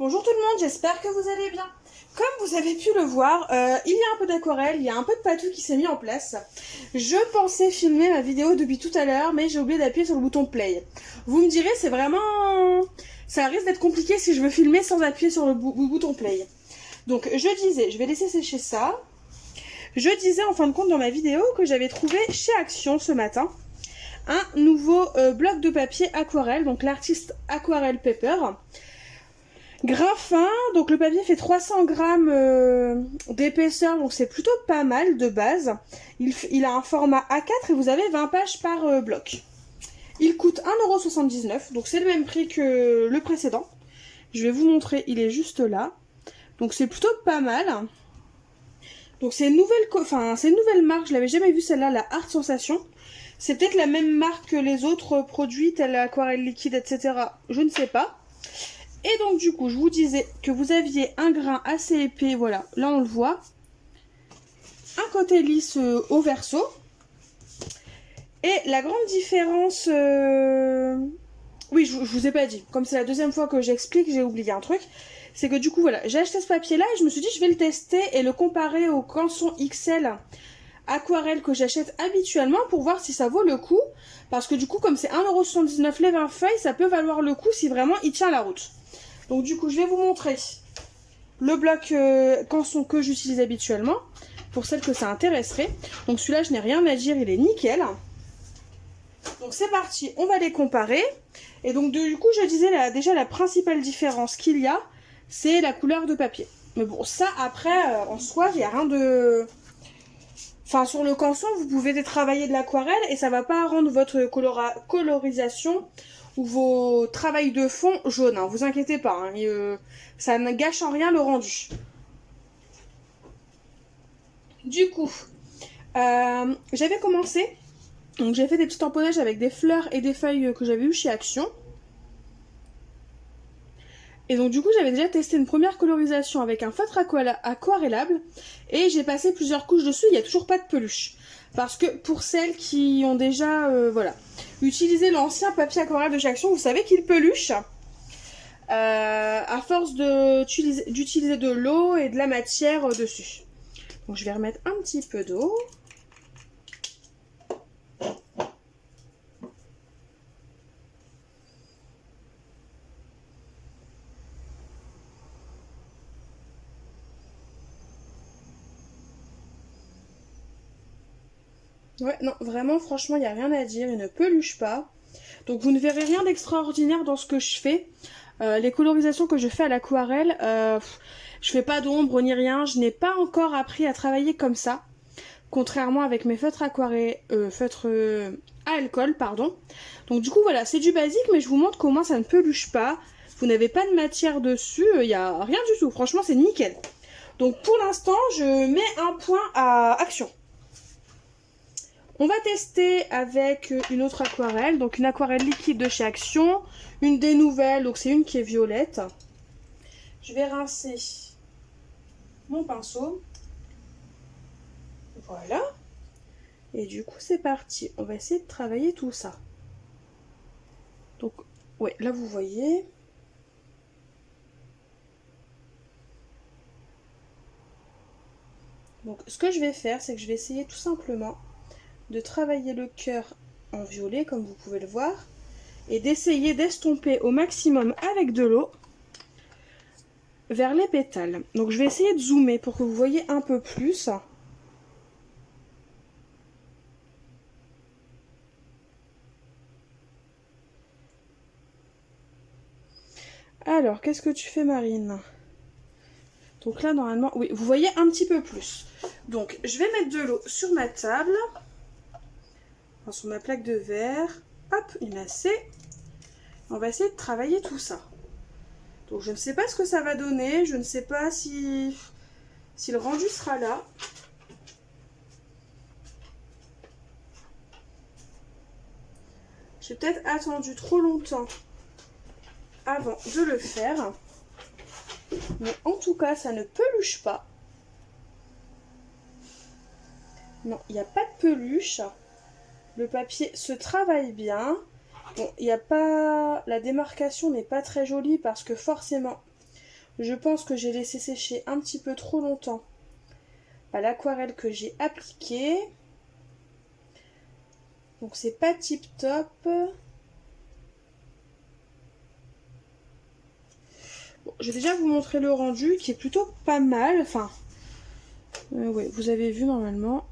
Bonjour tout le monde, j'espère que vous allez bien. Comme vous avez pu le voir, il y a un peu d'aquarelle, il y a un peu de patou qui s'est mis en place. Je pensais filmer ma vidéo depuis tout à l'heure, mais j'ai oublié d'appuyer sur le bouton play. Vous me direz, c'est vraiment... ça risque d'être compliqué si je veux filmer sans appuyer sur le bouton play. Donc je disais, je vais laisser sécher ça. Je disais en fin de compte dans ma vidéo que j'avais trouvé chez Action ce matin un nouveau bloc de papier aquarelle, donc l'artiste Aquarelle Paper. Grain fin, donc le papier fait 300 grammes d'épaisseur, donc c'est plutôt pas mal de base. Il a un format A4 et vous avez 20 pages par bloc. Il coûte 1,79 €, donc c'est le même prix que le précédent. Je vais vous montrer, il est juste là. Donc c'est plutôt pas mal. Donc c'est une nouvelle marque, je l'avais jamais vue celle-là, la Art Sensation. C'est peut-être la même marque que les autres produits, tels aquarelle liquide, etc. Je ne sais pas. Et donc du coup, je vous disais que vous aviez un grain assez épais, voilà, là on le voit. Un côté lisse au verso. Et la grande différence... Oui, je vous ai pas dit. Comme c'est la deuxième fois que j'explique, j'ai oublié un truc. C'est que du coup, voilà, j'ai acheté ce papier-là et je me suis dit, je vais le tester et le comparer au canson XL aquarelle que j'achète habituellement pour voir si ça vaut le coup. Parce que du coup, comme c'est 1,79 € les 20 feuilles, ça peut valoir le coup si vraiment il tient la route. Donc du coup, je vais vous montrer le bloc canson que j'utilise habituellement, pour celles que ça intéresserait. Donc celui-là, je n'ai rien à dire, il est nickel. Donc c'est parti, on va les comparer. Et donc du coup, je disais déjà la principale différence qu'il y a, c'est la couleur de papier. Mais bon, ça après, en soi, il n'y a rien de... Enfin, sur le canson, vous pouvez travailler de l'aquarelle et ça va pas rendre votre colorisation ou vos travails de fond jaunes, hein, vous inquiétez pas, hein, ça ne gâche en rien le rendu. Du coup, j'avais commencé, donc j'ai fait des petits tamponnages avec des fleurs et des feuilles que j'avais eu chez Action. Et donc du coup, j'avais déjà testé une première colorisation avec un feutre aquarellable et j'ai passé plusieurs couches dessus, il n'y a toujours pas de peluche. Parce que pour celles qui ont déjà utilisé l'ancien papier aquarelle de chez Action, vous savez qu'il peluche à force d'utiliser de l'eau et de la matière dessus. Donc je vais remettre un petit peu d'eau. Ouais, non, vraiment, franchement, il n'y a rien à dire, il ne peluche pas. Donc vous ne verrez rien d'extraordinaire dans ce que je fais. Les colorisations que je fais à l'aquarelle, je fais pas d'ombre ni rien, je n'ai pas encore appris à travailler comme ça. Contrairement avec mes feutres à alcool, pardon. Donc du coup voilà, c'est du basique, mais je vous montre qu'au moins ça ne peluche pas. Vous n'avez pas de matière dessus, il n'y a rien du tout, franchement c'est nickel. Donc pour l'instant, je mets un point à Action. On va tester avec une autre aquarelle, donc une aquarelle liquide de chez Action, une des nouvelles, donc c'est une qui est violette. Je vais rincer mon pinceau. Voilà. Et du coup c'est parti, on va essayer de travailler tout ça. Donc ouais, là vous voyez. Donc ce que je vais faire, c'est que je vais essayer tout simplement de travailler le cœur en violet, comme vous pouvez le voir, et d'essayer d'estomper au maximum avec de l'eau vers les pétales. Donc je vais essayer de zoomer pour que vous voyez un peu plus. Alors, qu'est-ce que tu fais, Marine? Donc là, normalement, oui, vous voyez un petit peu plus. Donc, je vais mettre de l'eau sur ma table, enfin, sur ma plaque de verre. Hop, il y en a assez. On va essayer de travailler tout ça. Donc, je ne sais pas ce que ça va donner. Je ne sais pas si le rendu sera là. J'ai peut-être attendu trop longtemps avant de le faire. Mais en tout cas, ça ne peluche pas. Non, il n'y a pas de peluche. Le papier se travaille bien. Bon, il n'y a pas... La démarcation n'est pas très jolie parce que forcément, Je pense que j'ai laissé sécher un petit peu trop longtemps l'aquarelle que j'ai appliquée. Donc c'est pas tip top. Bon, je vais déjà vous montrer le rendu qui est plutôt pas mal. Enfin, oui, vous avez vu normalement.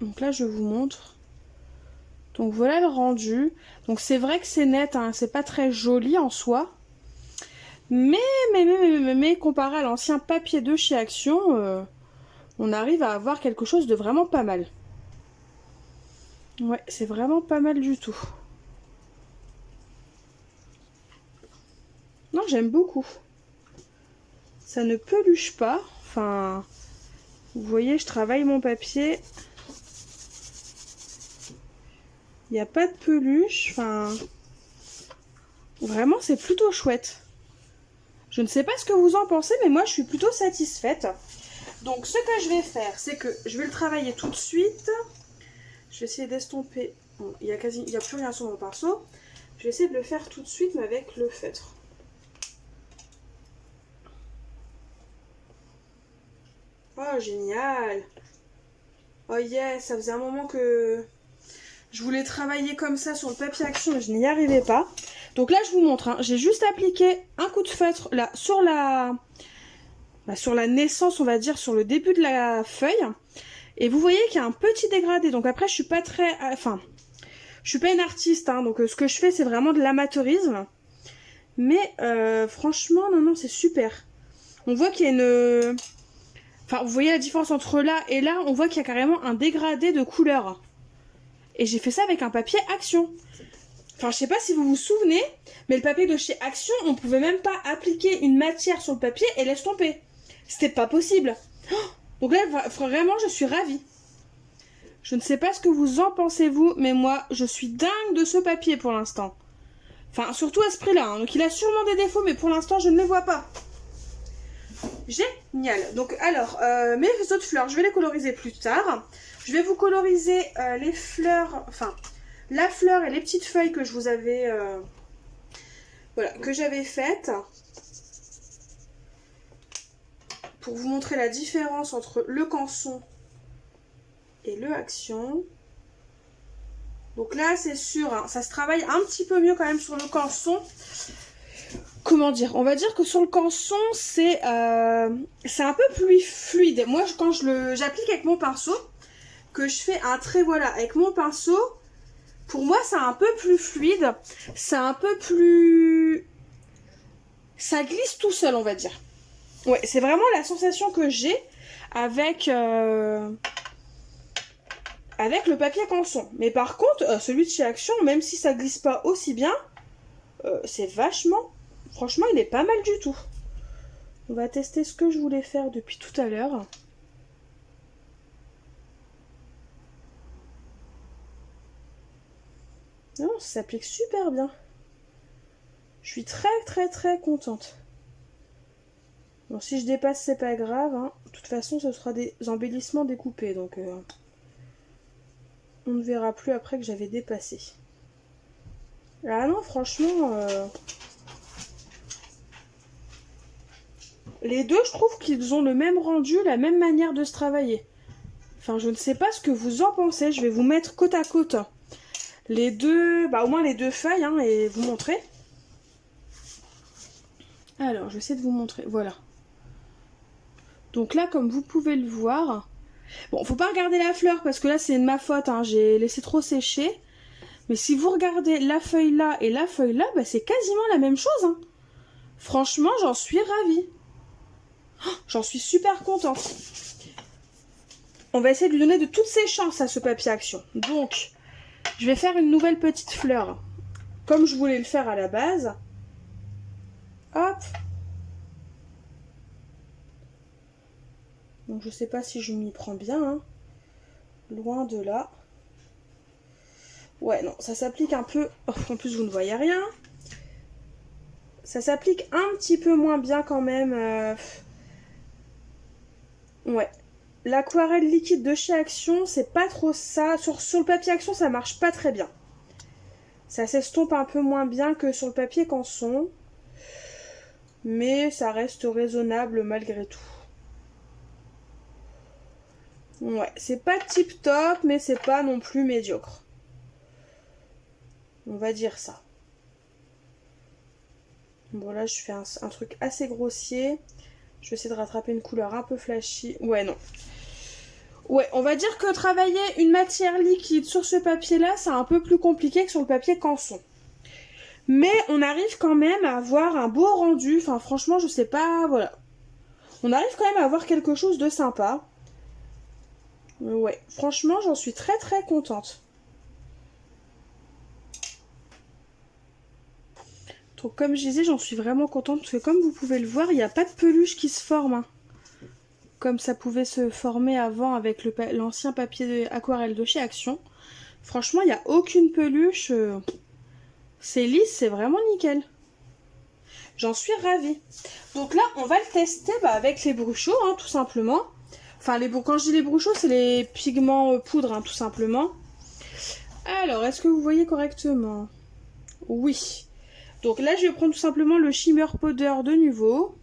Donc là je vous montre. Donc voilà le rendu. Donc c'est vrai que c'est net, hein, c'est pas très joli en soi. Mais comparé à l'ancien papier de chez Action, on arrive à avoir quelque chose de vraiment pas mal. Ouais, c'est vraiment pas mal du tout. Non, j'aime beaucoup. Ça ne peluche pas. Enfin, vous voyez, je travaille mon papier. Il n'y a pas de peluche. Enfin, vraiment, c'est plutôt chouette. Je ne sais pas ce que vous en pensez, mais moi, je suis plutôt satisfaite. Donc, ce que je vais faire, c'est que je vais le travailler tout de suite. Je vais essayer d'estomper. Bon, il n'y a plus rien sur mon pinceau. Je vais essayer de le faire tout de suite, mais avec le feutre. Oh, génial! Oh yes, ça faisait un moment que je voulais travailler comme ça sur le papier Action, mais je n'y arrivais pas. Donc là, je vous montre. Hein. J'ai juste appliqué un coup de feutre là sur la naissance, on va dire, sur le début de la feuille. Et vous voyez qu'il y a un petit dégradé. Donc après, je suis pas très... Enfin, je suis pas une artiste. Hein, donc ce que je fais, c'est vraiment de l'amateurisme. Mais franchement, non, c'est super. On voit qu'il y a une... Enfin, vous voyez la différence entre là et là, on voit qu'il y a carrément un dégradé de couleur. Et j'ai fait ça avec un papier Action. Enfin, je sais pas si vous vous souvenez, mais le papier de chez Action, on pouvait même pas appliquer une matière sur le papier et l'estomper. C'était pas possible. Donc là, vraiment, je suis ravie. Je ne sais pas ce que vous en pensez, vous, mais moi, je suis dingue de ce papier pour l'instant. Enfin, surtout à ce prix-là. Hein. Donc, il a sûrement des défauts, mais pour l'instant, je ne les vois pas. Génial. Donc, alors, mes autres fleurs, je vais les coloriser plus tard. Je vais vous coloriser les fleurs, enfin, la fleur et les petites feuilles que je vous avais, voilà, que j'avais faites. Pour vous montrer la différence entre le Canson et le Action. Donc là, c'est sûr, hein, ça se travaille un petit peu mieux quand même sur le Canson. Comment dire? On va dire que sur le Canson, c'est un peu plus fluide. Moi, quand j'applique avec mon pinceau, que je fais un trait, voilà, avec mon pinceau, pour moi, c'est un peu plus fluide. C'est un peu plus... Ça glisse tout seul, on va dire. Ouais, c'est vraiment la sensation que j'ai avec le papier Canson. Mais par contre, celui de chez Action, même si ça glisse pas aussi bien, c'est vachement... Franchement, il est pas mal du tout. On va tester ce que je voulais faire depuis tout à l'heure. Non, ça s'applique super bien. Je suis très contente. Bon, si je dépasse, c'est pas grave. Hein. De toute façon, ce sera des embellissements découpés. Donc, on ne verra plus après que j'avais dépassé. Ah non, franchement... Les deux, je trouve qu'ils ont le même rendu, la même manière de se travailler. Enfin, je ne sais pas ce que vous en pensez. Je vais vous mettre côte à côte les deux, au moins les deux feuilles, hein, et vous montrer. Alors, je vais essayer de vous montrer. Voilà. Donc là, comme vous pouvez le voir... Bon, faut pas regarder la fleur, parce que là, c'est de ma faute. Hein, j'ai laissé trop sécher. Mais si vous regardez la feuille là et la feuille là, c'est quasiment la même chose. Hein. Franchement, j'en suis ravie. J'en suis super contente. On va essayer de lui donner de toutes ses chances à ce papier Action. Donc, je vais faire une nouvelle petite fleur. Comme je voulais le faire à la base. Hop. Donc, je sais pas si je m'y prends bien. Hein. Loin de là. Ouais, non, ça s'applique un peu... Oh, en plus, vous ne voyez rien. Ça s'applique un petit peu moins bien quand même. Ouais. L'aquarelle liquide de chez Action, c'est pas trop ça. Sur le papier Action, ça marche pas très bien. Ça s'estompe un peu moins bien que sur le papier Canson. Mais ça reste raisonnable malgré tout. Ouais, c'est pas tip top, mais c'est pas non plus médiocre. On va dire ça. Bon là je fais un truc assez grossier. Je vais essayer de rattraper une couleur un peu flashy. Ouais, non. Ouais, on va dire que travailler une matière liquide sur ce papier-là, c'est un peu plus compliqué que sur le papier canson. Mais on arrive quand même à avoir un beau rendu. Enfin, franchement, je sais pas, voilà. On arrive quand même à avoir quelque chose de sympa. Ouais, franchement, j'en suis très très contente. Donc, comme je disais, j'en suis vraiment contente parce que comme vous pouvez le voir, il n'y a pas de peluche qui se forme. Hein. Comme ça pouvait se former avant avec l'ancien papier aquarelle de chez Action. Franchement, il n'y a aucune peluche. C'est lisse, c'est vraiment nickel. J'en suis ravie. Donc là, on va le tester avec les bruchos, hein, tout simplement. Enfin, quand je dis les bruchos, c'est les pigments poudre, hein, tout simplement. Alors, est-ce que vous voyez correctement? Oui. Donc là, je vais prendre tout simplement le Shimmer Powder de nouveau.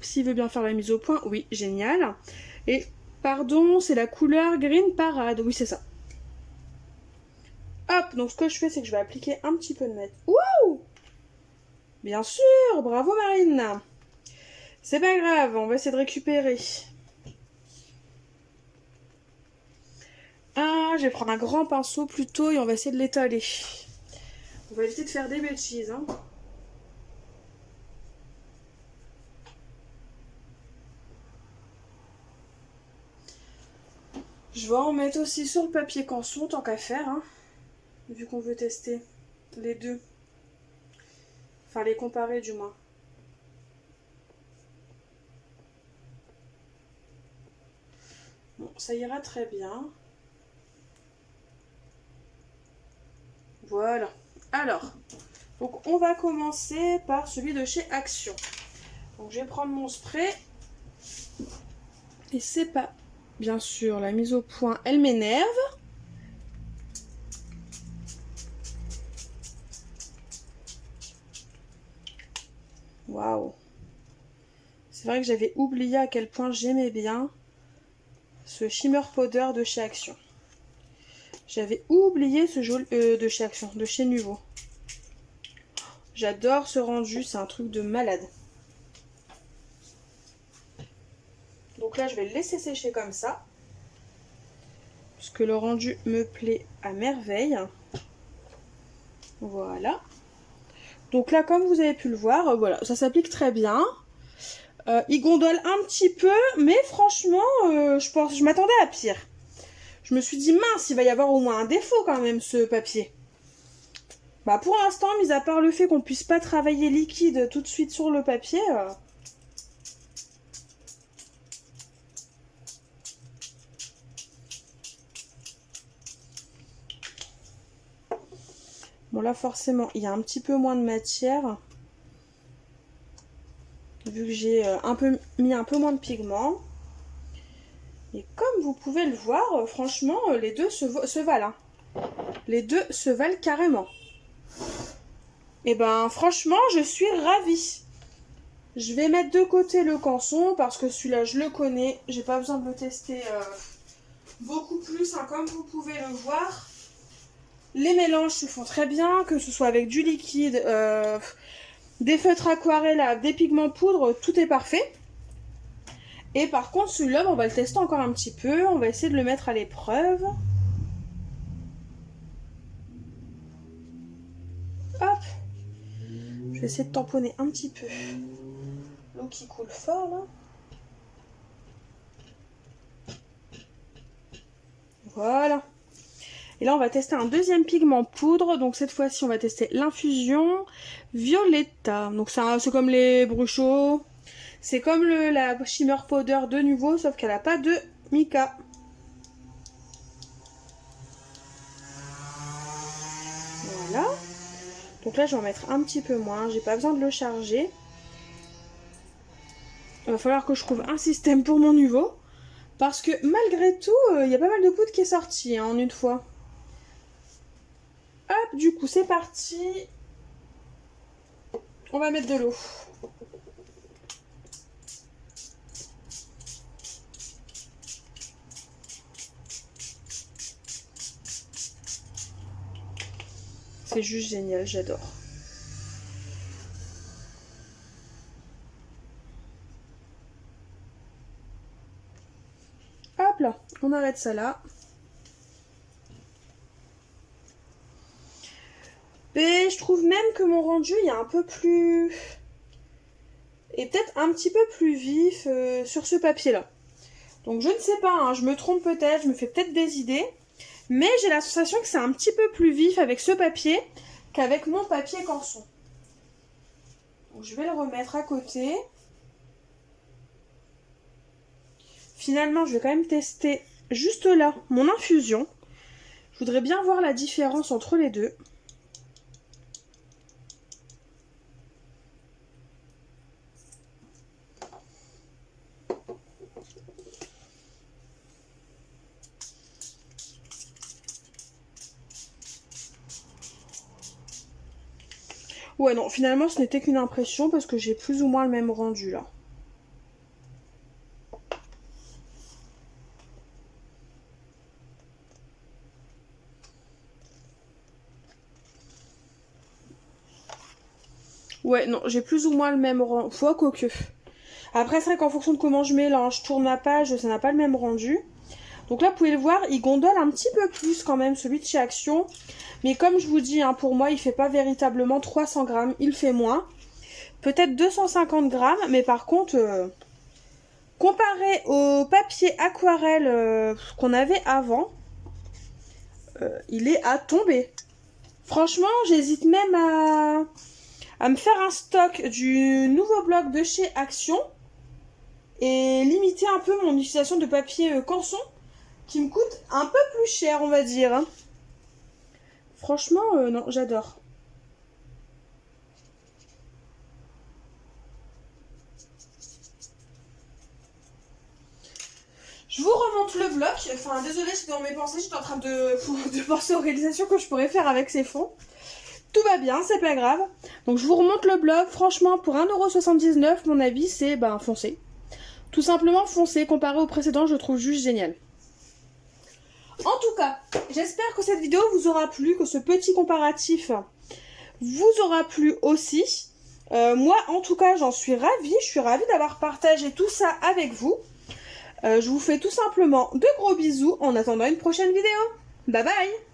S'il veut bien faire la mise au point, oui, génial. Et, pardon, c'est la couleur Green Parade. Oui, c'est ça. Hop, donc ce que je fais, c'est que je vais appliquer un petit peu de mat. Wouh! Bien sûr, bravo Marine. C'est pas grave, on va essayer de récupérer. Ah, je vais prendre un grand pinceau plutôt et on va essayer de l'étaler. On va éviter de faire des bêtises, hein. Je vais en mettre aussi sur le papier canson, tant qu'à faire, hein, vu qu'on veut tester les deux. Enfin, les comparer du moins. Bon, ça ira très bien. Voilà. Alors, donc on va commencer par celui de chez Action. Donc je vais prendre mon spray. Et c'est pas... Bien sûr, la mise au point, elle m'énerve. Waouh. C'est vrai que j'avais oublié à quel point j'aimais bien ce Shimmer Powder de chez Action. J'avais oublié ce joli... de chez Action, de chez Nuvo. J'adore ce rendu, c'est un truc de malade. Donc là, je vais le laisser sécher comme ça. Parce que le rendu me plaît à merveille. Voilà. Donc là, comme vous avez pu le voir, voilà, ça s'applique très bien. Il gondole un petit peu, mais franchement, je m'attendais à pire. Je me suis dit, mince, il va y avoir au moins un défaut quand même, ce papier. Bah pour l'instant, mis à part le fait qu'on puisse pas travailler liquide tout de suite sur le papier... Bon là forcément il y a un petit peu moins de matière. Vu que j'ai mis un peu moins de pigment. Et comme vous pouvez le voir, franchement les deux se valent. Hein. Les deux se valent carrément. Et ben franchement je suis ravie. Je vais mettre de côté le canson parce que celui-là je le connais. J'ai pas besoin de le tester beaucoup plus, hein, comme vous pouvez le voir. Les mélanges se font très bien, que ce soit avec du liquide, des feutres aquarelles, des pigments poudre, tout est parfait. Et par contre, celui-là, on va le tester encore un petit peu. On va essayer de le mettre à l'épreuve. Hop. Je vais essayer de tamponner un petit peu l'eau qui coule fort, là. Voilà. Et là, on va tester un deuxième pigment poudre. Donc, cette fois-ci, on va tester l'infusion Violetta. Donc, c'est comme les bruchos. C'est comme la Shimmer Powder de nouveau, sauf qu'elle n'a pas de mica. Voilà. Donc là, je vais en mettre un petit peu moins. J'ai pas besoin de le charger. Il va falloir que je trouve un système pour mon niveau. Parce que malgré tout, il y a pas mal de poudre qui est sortie en une fois. Hop, du coup, c'est parti. On va mettre de l'eau. C'est juste génial, j'adore. Hop là, on arrête ça là. Et je trouve même que mon rendu est un peu plus... et peut-être un petit peu plus vif sur ce papier-là. Donc je ne sais pas, hein, je me trompe peut-être, je me fais peut-être des idées. Mais j'ai la sensation que c'est un petit peu plus vif avec ce papier qu'avec mon papier Canson. Donc je vais le remettre à côté. Finalement, je vais quand même tester juste là mon infusion. Je voudrais bien voir la différence entre les deux. Ouais, non, finalement, ce n'était qu'une impression parce que j'ai plus ou moins le même rendu, là. Ouais, non, j'ai plus ou moins le même rendu. Fois quoique. Après, c'est vrai qu'en fonction de comment je mélange, je tourne ma page, ça n'a pas le même rendu. Donc là, vous pouvez le voir, il gondole un petit peu plus quand même, celui de chez Action. Mais comme je vous dis, hein, pour moi, il fait pas véritablement 300 grammes, il fait moins. Peut-être 250 grammes, mais par contre, comparé au papier aquarelle qu'on avait avant, il est à tomber. Franchement, j'hésite même à me faire un stock du nouveau bloc de chez Action et limiter un peu mon utilisation de papier Canson qui me coûte un peu plus cher, on va dire. Hein. Franchement, non, j'adore. Je vous remonte le bloc. Enfin, désolée, j'étais dans mes pensées, j'étais en train de penser aux réalisations que je pourrais faire avec ces fonds. Tout va bien, c'est pas grave. Donc je vous remonte le bloc. Franchement, pour 1,79 €, mon avis, c'est foncé. Tout simplement foncé. Comparé au précédent, je trouve juste génial. En tout cas, j'espère que cette vidéo vous aura plu, que ce petit comparatif vous aura plu aussi. Moi, en tout cas, j'en suis ravie. Je suis ravie d'avoir partagé tout ça avec vous. Je vous fais tout simplement de gros bisous en attendant une prochaine vidéo. Bye bye!